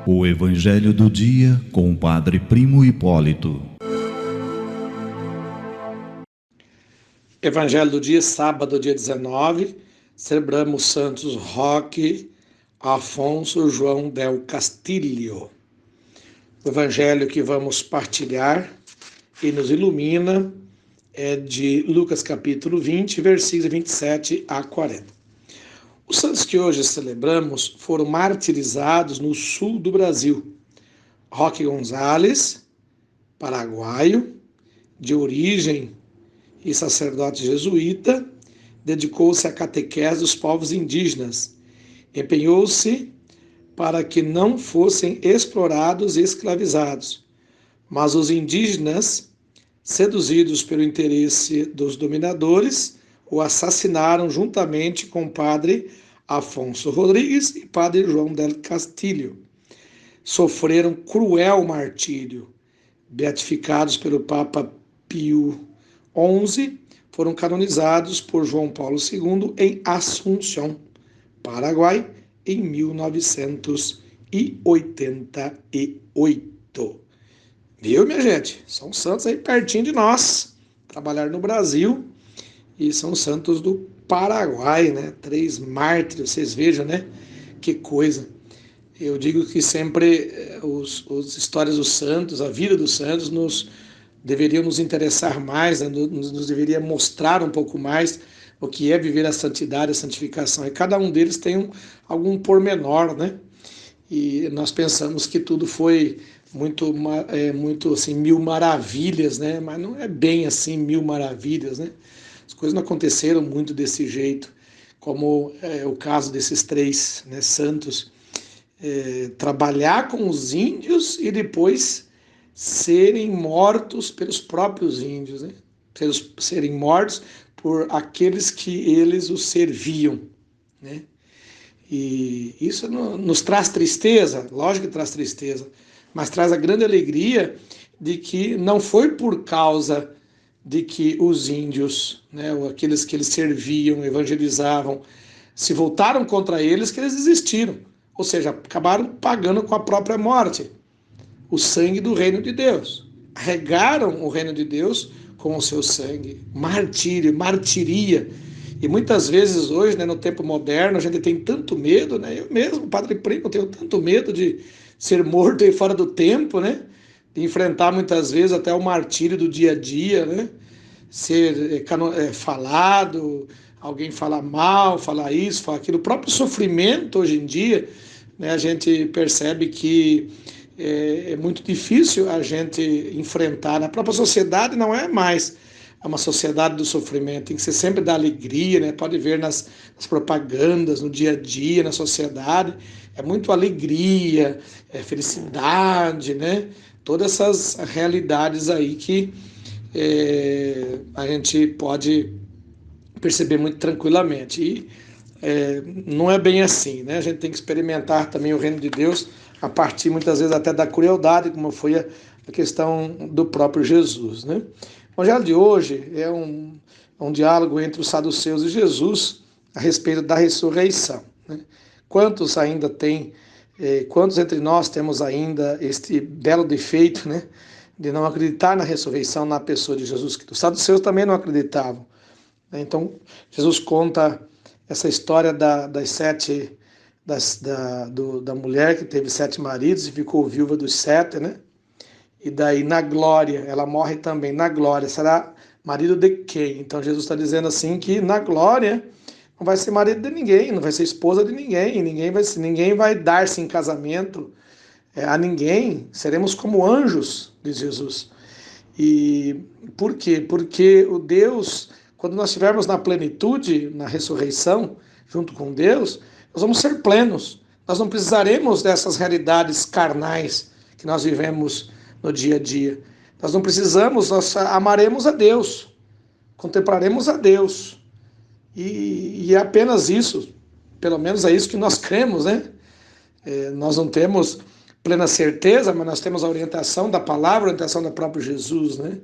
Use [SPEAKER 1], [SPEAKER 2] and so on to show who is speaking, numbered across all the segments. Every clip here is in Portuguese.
[SPEAKER 1] O Evangelho do Dia com o Padre Primo Hipólito.
[SPEAKER 2] Evangelho do dia, sábado, dia 19, celebramos santos Roque, Afonso, João del Castillo. O evangelho que vamos partilhar e nos ilumina é de Lucas capítulo 20, versículos 27 a 40. Os santos que hoje celebramos foram martirizados no sul do Brasil. Roque Gonzalez, paraguaio, de origem e sacerdote jesuíta, dedicou-se à catequese dos povos indígenas. Empenhou-se para que não fossem explorados e escravizados, mas os indígenas, seduzidos pelo interesse dos dominadores, o assassinaram juntamente com o padre Afonso Rodrigues e padre João del Castillo. Sofreram cruel martírio. Beatificados pelo Papa Pio XI, foram canonizados por João Paulo II em Assunção, Paraguai, em 1988. Viu, minha gente? São santos aí pertinho de nós. Trabalharam no Brasil e são santos do Paraguai, né? 3 mártires, vocês vejam, né? Que coisa. Eu digo que sempre as histórias dos santos, a vida dos santos deveriam nos interessar mais, né? nos deveria mostrar um pouco mais o que é viver a santidade, a santificação. E cada um deles tem algum pormenor, né? E nós pensamos que tudo foi muito assim, mil maravilhas, né? Mas não é bem assim mil maravilhas, né? As coisas não aconteceram muito desse jeito, como é o caso desses 3, né, santos, trabalhar com os índios e depois serem mortos pelos próprios índios, né? Serem mortos por aqueles que eles os serviam, né? E isso nos traz tristeza, lógico que traz tristeza, mas traz a grande alegria de que não foi por causa de que os índios, né, ou aqueles que eles serviam, evangelizavam, se voltaram contra eles, que eles desistiram. Ou seja, acabaram pagando com a própria morte o sangue do reino de Deus. Regaram o reino de Deus com o seu sangue. Martírio, martiria. E muitas vezes hoje, né, no tempo moderno, a gente tem tanto medo, né? Eu mesmo, Padre Primo, tenho tanto medo de ser morto aí fora do tempo, né? De enfrentar muitas vezes até o martírio do dia a dia, né? Ser falado, alguém falar mal, falar isso, falar aquilo. O próprio sofrimento hoje em dia, né, a gente percebe que é muito difícil a gente enfrentar. Na própria sociedade não é mais uma sociedade do sofrimento, tem que ser sempre da alegria, né? Pode ver nas propagandas, no dia a dia, na sociedade, é muito alegria, felicidade, né? Todas essas realidades aí que a gente pode perceber muito tranquilamente. E não é bem assim, né? A gente tem que experimentar também o reino de Deus a partir, muitas vezes, até da crueldade, como foi a questão do próprio Jesus, né? O evangelho de hoje é um diálogo entre os saduceus e Jesus a respeito da ressurreição, né? Quantos entre nós temos ainda este belo defeito, né, de não acreditar na ressurreição na pessoa de Jesus Cristo? Os saduceus também não acreditavam, né? Então, Jesus conta essa história da mulher que teve 7 maridos e ficou viúva dos 7, né? E daí, na glória, ela morre também. Na glória, será marido de quem? Então, Jesus está dizendo assim que na glória não vai ser marido de ninguém, não vai ser esposa de ninguém, ninguém vai dar-se em casamento a ninguém, seremos como anjos, diz Jesus. E por quê? Porque o Deus, quando nós estivermos na plenitude, na ressurreição, junto com Deus, nós vamos ser plenos. Nós não precisaremos dessas realidades carnais que nós vivemos no dia a dia. Nós não precisamos, nós amaremos a Deus, contemplaremos a Deus. E é apenas isso, pelo menos é isso que nós cremos, né? Nós não temos plena certeza, mas nós temos a orientação da palavra, a orientação do próprio Jesus, né?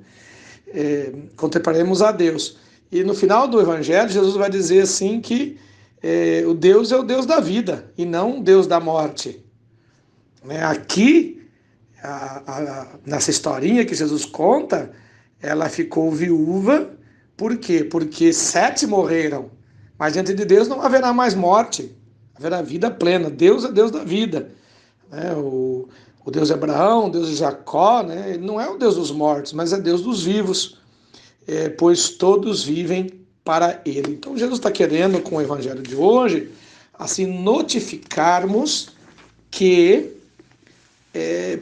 [SPEAKER 2] Contemplaremos a Deus. E no final do Evangelho, Jesus vai dizer assim que o Deus é o Deus da vida e não o Deus da morte. Aqui, nessa historinha que Jesus conta, ela ficou viúva. Por quê? Porque 7 morreram. Mas diante de Deus não haverá mais morte, haverá vida plena. Deus é Deus da vida. O Deus de Abraão, o Deus de Jacó, ele não é o Deus dos mortos, mas é Deus dos vivos, pois todos vivem para Ele. Então Jesus está querendo, com o evangelho de hoje, assim, notificarmos que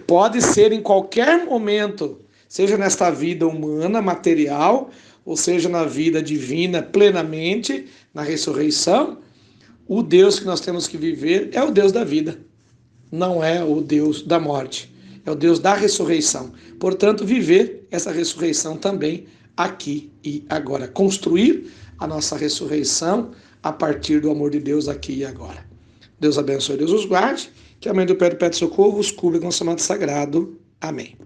[SPEAKER 2] pode ser em qualquer momento, seja nesta vida humana, material, ou seja na vida divina plenamente, na ressurreição, o Deus que nós temos que viver é o Deus da vida, não é o Deus da morte, é o Deus da ressurreição. Portanto, viver essa ressurreição também aqui e agora, construir a nossa ressurreição a partir do amor de Deus aqui e agora. Deus abençoe, Deus os guarde, que a mãe do Pedro Pede Socorro os cubra com o seu manto sagrado. Amém.